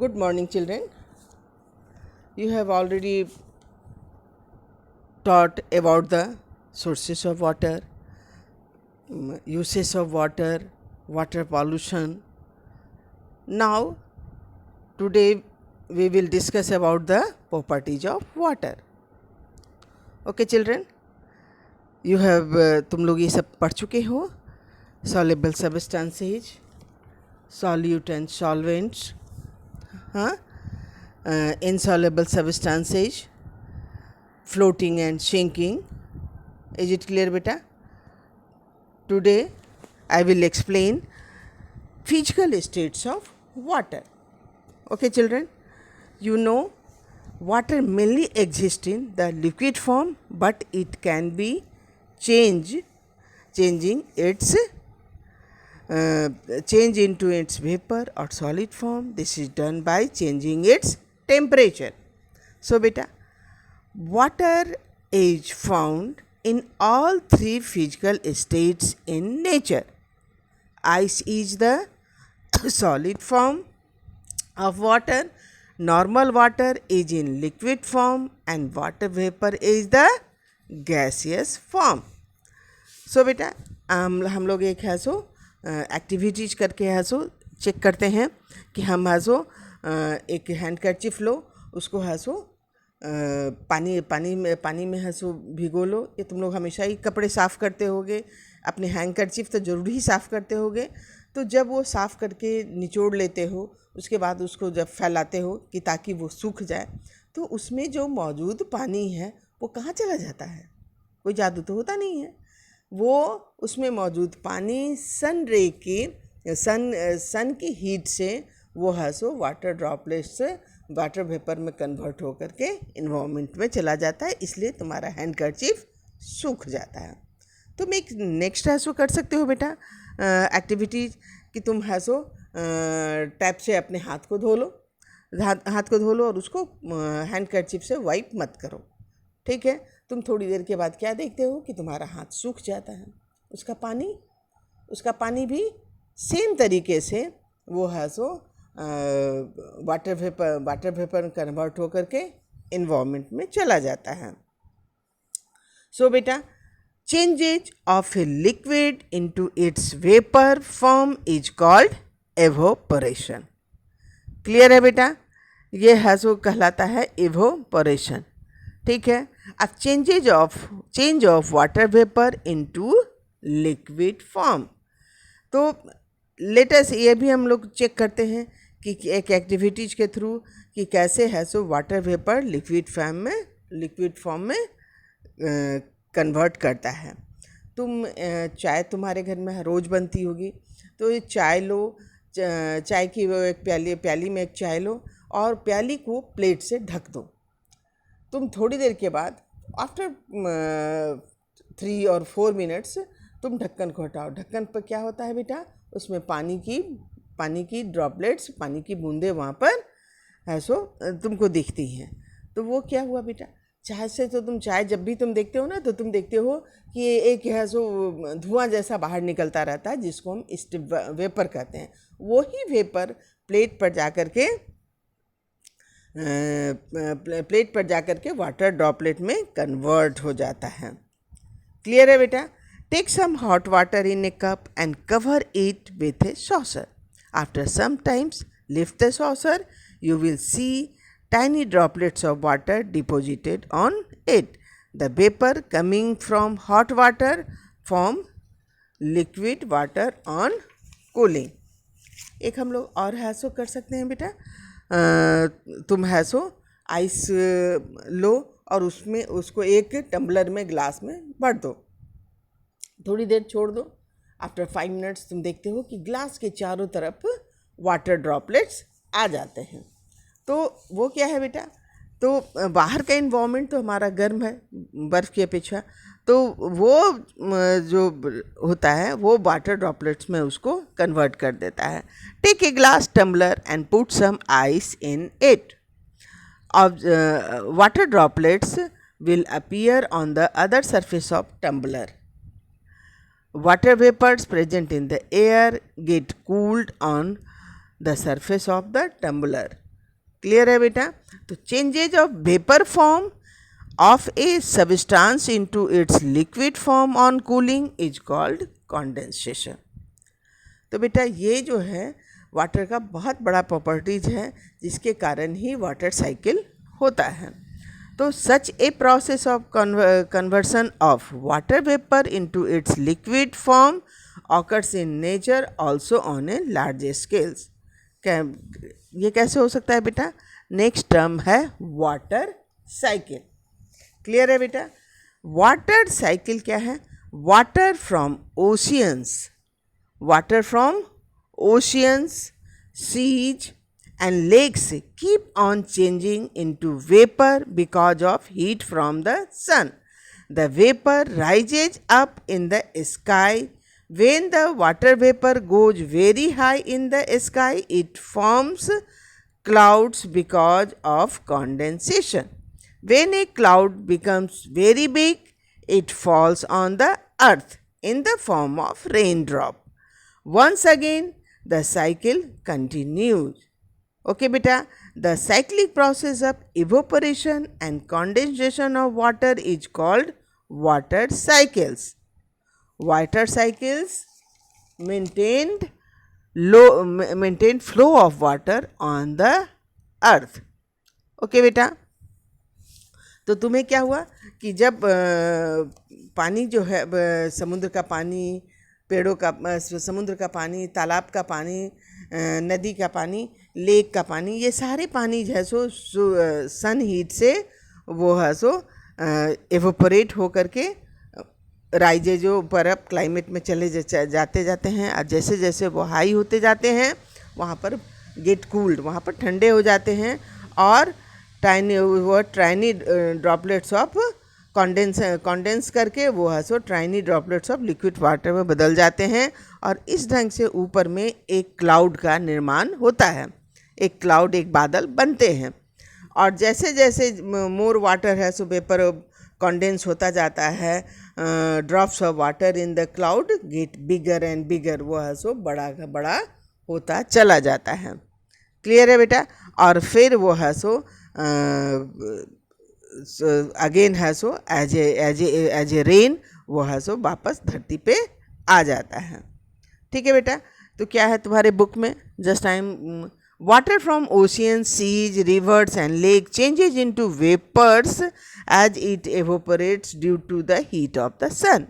Good morning, children. You have already taught about the sources of water, uses of water, water pollution. Now, today we will discuss about the properties of water. Okay, children. You have तुम लोग ये सब पढ़ चुके हो. Soluble substances, solute and solvents, insoluble substances, floating and sinking. Is it clear, beta? Today I will explain physical states of water. Okay, children, you know water mainly exists in the liquid form, but it can be changing its change into its vapor or solid form. This is done by changing its temperature. So beta, water is found in all three physical states in nature. Ice is the solid form of water, normal water is in liquid form, and water vapor is the gaseous form. So बेटा हम लोग एक है सो activities करके है so check करते हैं कि हम है सो एक हैंडकरचिफ लो, उसको है सो पानी में है सो भिगो लो. ये तुम लोग हमेशा ही कपड़े साफ़ करते होगे, अपने हैंडकरचिफ तो ज़रूर ही साफ़ करते होगे. तो जब वो साफ़ करके निचोड़ लेते हो, उसके बाद उसको जब फैलाते हो कि ताकि वो सूख जाए, तो उसमें जो मौजूद पानी है वो कहाँ चला जाता है? कोई जादू तो होता नहीं है. वो उसमें मौजूद पानी सन की हीट से वो है सो वाटर ड्रॉपलेट्स से वाटर वेपर में कन्वर्ट होकर के इन्वायरमेंट में चला जाता है. इसलिए तुम्हारा हैंडकरचिफ सूख जाता है. तुम एक नेक्स्ट है सो कर सकते हो बेटा एक्टिविटीज कि तुम है सो टैप से अपने हाथ को धो लो और उसको हैंडकरचिफ से वाइप मत करो. ठीक है. तुम थोड़ी देर के बाद क्या देखते हो कि तुम्हारा हाथ सूख जाता है. उसका पानी भी सेम तरीके से वो है सो वाटर वेपर कन्वर्ट होकर के इन्वायरमेंट में चला जाता है. सो बेटा, changes of a liquid into its vapor form is called evaporation. Clear है बेटा? ये है सो कहलाता है evaporation. ठीक है. अब change of water vapour into liquid form. तो लेटस ये भी हम लोग चेक करते हैं कि एक एक्टिविटीज के थ्रू कि कैसे है so water vapour liquid form में कन्वर्ट करता है. तुम चाय तुम्हारे घर में रोज़ बनती होगी, तो ये चाय लो, चाय की वो एक प्याली में एक चाय लो और प्याली को प्लेट से ढक दो. तुम थोड़ी देर के बाद आफ्टर 3 और 4 मिनट्स तुम ढक्कन को हटाओ. ढक्कन पर क्या होता है बेटा? उसमें पानी की ड्रॉपलेट्स, पानी की बूंदें वहाँ पर है सो तुमको दिखती हैं. तो वो क्या हुआ बेटा? चाय से तो चाय जब भी तुम देखते हो ना, तो तुम देखते हो कि एक है सो धुआं जैसा बाहर निकलता रहता है, जिसको हम स्टिप वेपर कहते हैं. वही वेपर प्लेट पर जाकर के वाटर ड्रॉपलेट में कन्वर्ट हो जाता है. क्लियर है बेटा? Take some hot water in a cup and cover it with a saucer. After some times lift the saucer. You will see tiny droplets of water deposited on it. The vapor coming from hot water form liquid water on cooling. एक हम लोग और है सो कर सकते हैं बेटा. तुम है सो आइस लो और उसको एक टम्बलर में ग्लास में भर दो. थोड़ी देर छोड़ दो. आफ्टर 5 मिनट्स तुम देखते हो कि ग्लास के चारों तरफ वाटर ड्रॉपलेट्स आ जाते हैं. तो वो क्या है बेटा? तो बाहर का इन्वायरमेंट तो हमारा गर्म है बर्फ़ की अपेक्षा. तो वो जो होता है वो वाटर ड्रॉपलेट्स में उसको कन्वर्ट कर देता है. Take a glass tumbler and put some ice in it. Water droplets will appear on the other surface of tumbler. Water vapors present in the air get cooled on the surface of the tumbler. Clear है बेटा? तो changes of vapour form of a substance into its liquid form on cooling is called condensation. तो बेटा ये जो है water का बहुत बड़ा प्रॉपर्टीज है जिसके कारण ही वाटर साइकिल होता है. तो such a process of conversion of water vapour into its liquid form occurs in nature also on a large scales. ये कैसे हो सकता है बेटा? नेक्स्ट टर्म है वाटर साइकिल. क्लियर है बेटा? वाटर साइकिल क्या है? Water from oceans, seas and lakes keep on changing into vapor because of heat from the sun. The vapor rises up in the sky. When the water vapor goes very high in the sky, it forms clouds because of condensation. When a cloud becomes very big, it falls on the earth in the form of raindrop. Once again, the cycle continues. Okay, beta, the cyclic process of evaporation and condensation of water is called water cycles. Water cycles maintain flow of water on the earth. Okay, beta. तो तुम्हें क्या हुआ कि जब पानी जो है समुद्र का पानी, पेड़ों का, समुद्र का पानी, तालाब का पानी, नदी का पानी, लेक का पानी, ये सारे पानी जो है सो सन हीट से वो है सो एवोपरेट हो करके राइजे जो ऊपर अब क्लाइमेट में चले जाते हैं. और जैसे जैसे वो हाई होते जाते हैं वहाँ पर गेट कूल्ड, वहाँ पर ठंडे हो जाते हैं और ट्राइनी ड्रॉपलेट्स ऑफ कॉन्डेंस करके वो है सो ट्राइनी ड्रॉपलेट्स ऑफ लिक्विड वाटर में बदल जाते हैं और इस ढंग से ऊपर में एक क्लाउड का निर्माण होता है. एक क्लाउड, एक बादल बनते हैं और जैसे जैसे मोर वाटर है सो वेपर कॉन्डेंस होता जाता है. Drops of water in the cloud gate bigger and bigger, वो है सो बड़ा का बड़ा होता चला जाता है. क्लियर है बेटा? और फिर वो है सो अगेन है सो एज ए रेन वो है सो वापस धरती पे आ जाता है. ठीक है बेटा? तो क्या है तुम्हारे बुक में? Just time water from ocean, seas, rivers and lake changes into vapours as it evaporates due to the heat of the sun.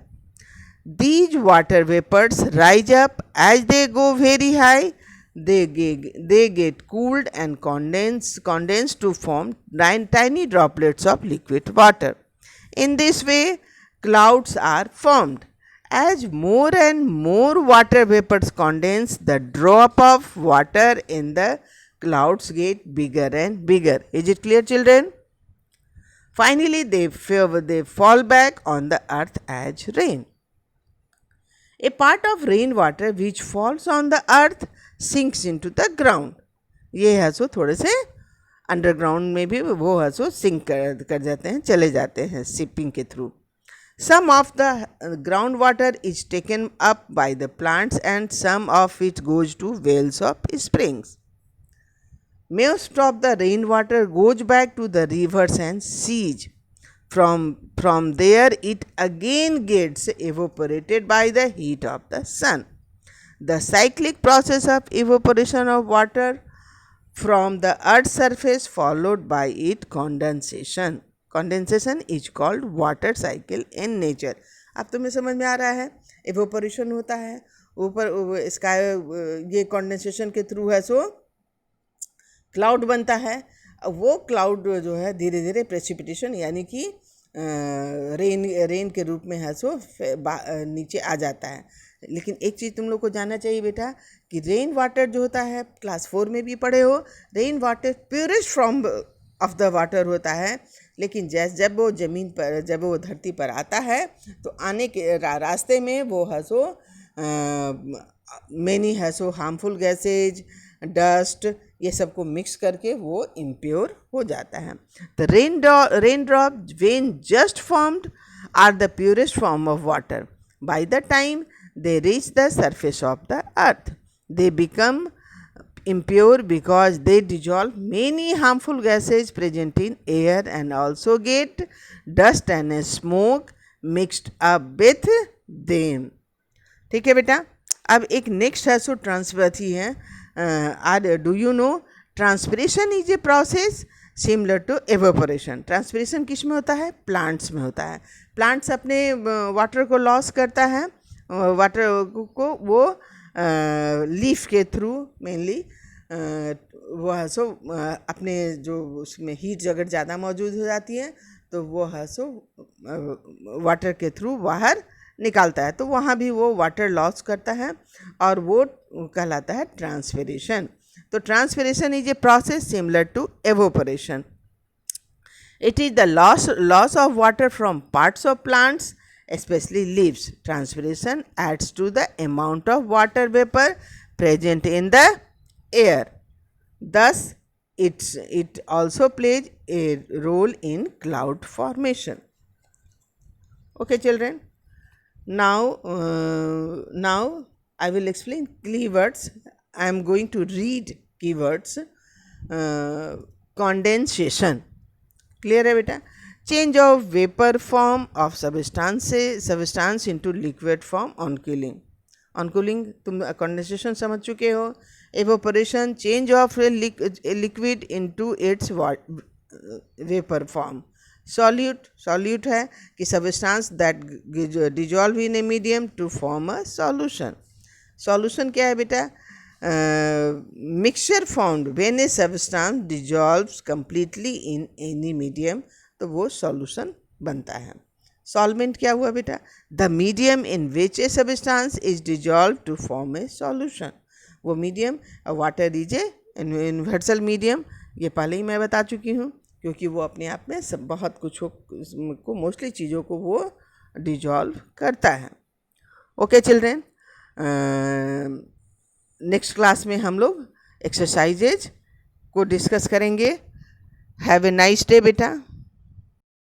These water vapors rise up as they go very high. They get cooled and condensed to form tiny droplets of liquid water. In this way, clouds are formed. As more and more water vapors condense, the drop of water in the clouds get bigger and bigger. Is it clear, children? Finally, they fall back on the earth as rain. A part of rainwater which falls on the earth sinks into the ground. ये है सो थोड़े से underground में भी वो है सो sink कर जाते हैं, चले जाते हैं सिपिंग के through. Some of the ground water is taken up by the plants and some of it goes to wells of springs. Most of the rainwater goes back to the rivers and seas. From there, it again gets evaporated by the heat of the sun. The cyclic process of evaporation of water from the earth's surface followed by its condensation. Condensation is called water cycle in nature. अब तुम्हें समझ में आ रहा है? evaporation होता है ऊपर sky, ये condensation के थ्रू है सो क्लाउड बनता है. वो क्लाउड जो है धीरे धीरे प्रेसिपिटेशन यानी कि रेन के रूप में है सो नीचे आ जाता है. लेकिन एक चीज़ तुम लोग को जानना चाहिए बेटा कि रेन वाटर जो होता है, क्लास 4 में भी पढ़े हो, rain water purest form of the water होता है. लेकिन जब वो ज़मीन पर, जब वो धरती पर आता है तो आने के रास्ते में वो है सो मैनी है सो हार्मफुल गैसेज, डस्ट, ये सबको मिक्स करके वो इम्प्योर हो जाता है. The rain drop when just formed are the purest form of water. By the time they reach the surface of the earth, they become impure because they dissolve many harmful gases present in air and also get dust and smoke mixed up with them. ठीक है बेटा. अब एक next है सो transparency है. Are do you know transpiration is a process similar to evaporation. Transpiration किस में होता है? प्लांट्स में होता है. प्लांट्स अपने वाटर को लॉस करता है. वाटर को वो लीफ के थ्रू मेनली वो है सो अपने जो उसमें हीट अगर ज़्यादा मौजूद हो जाती है तो वो है सो वाटर के थ्रू बाहर निकालता है. तो वहाँ भी वो वाटर लॉस करता है और वो कहलाता है ट्रांसपिरेशन. तो transpiration is a process similar to evaporation. It is the loss of water from parts of plants, especially leaves. Transpiration adds to the amount of water vapor present in the air. Thus, it also plays a role in cloud formation. Okay, children. Now I will explain keywords. I am going to read keywords. Condensation. Clear है बेटा? Change of vapour form of substance into liquid form on cooling. On cooling तुम condensation समझ चुके हो. Evaporation change of liquid into its vapour form. Solute है कि substance that dissolve in a medium to form a solution. Solution क्या है बेटा? Mixture found when a substance dissolves completely in any medium, तो वो सॉल्यूशन बनता है. Solvent क्या हुआ बेटा? The medium in which a substance is dissolve to form a solution. वो medium water is a universal medium. ये पहले ही मैं बता चुकी हूँ क्योंकि वो अपने आप में सब बहुत कुछ को मोस्टली चीज़ों को वो डिजॉल्व करता है. ओके चिल्ड्रेन, नेक्स्ट क्लास में हम लोग एक्सरसाइजेज को डिस्कस करेंगे. हैव ए नाइस डे बेटा.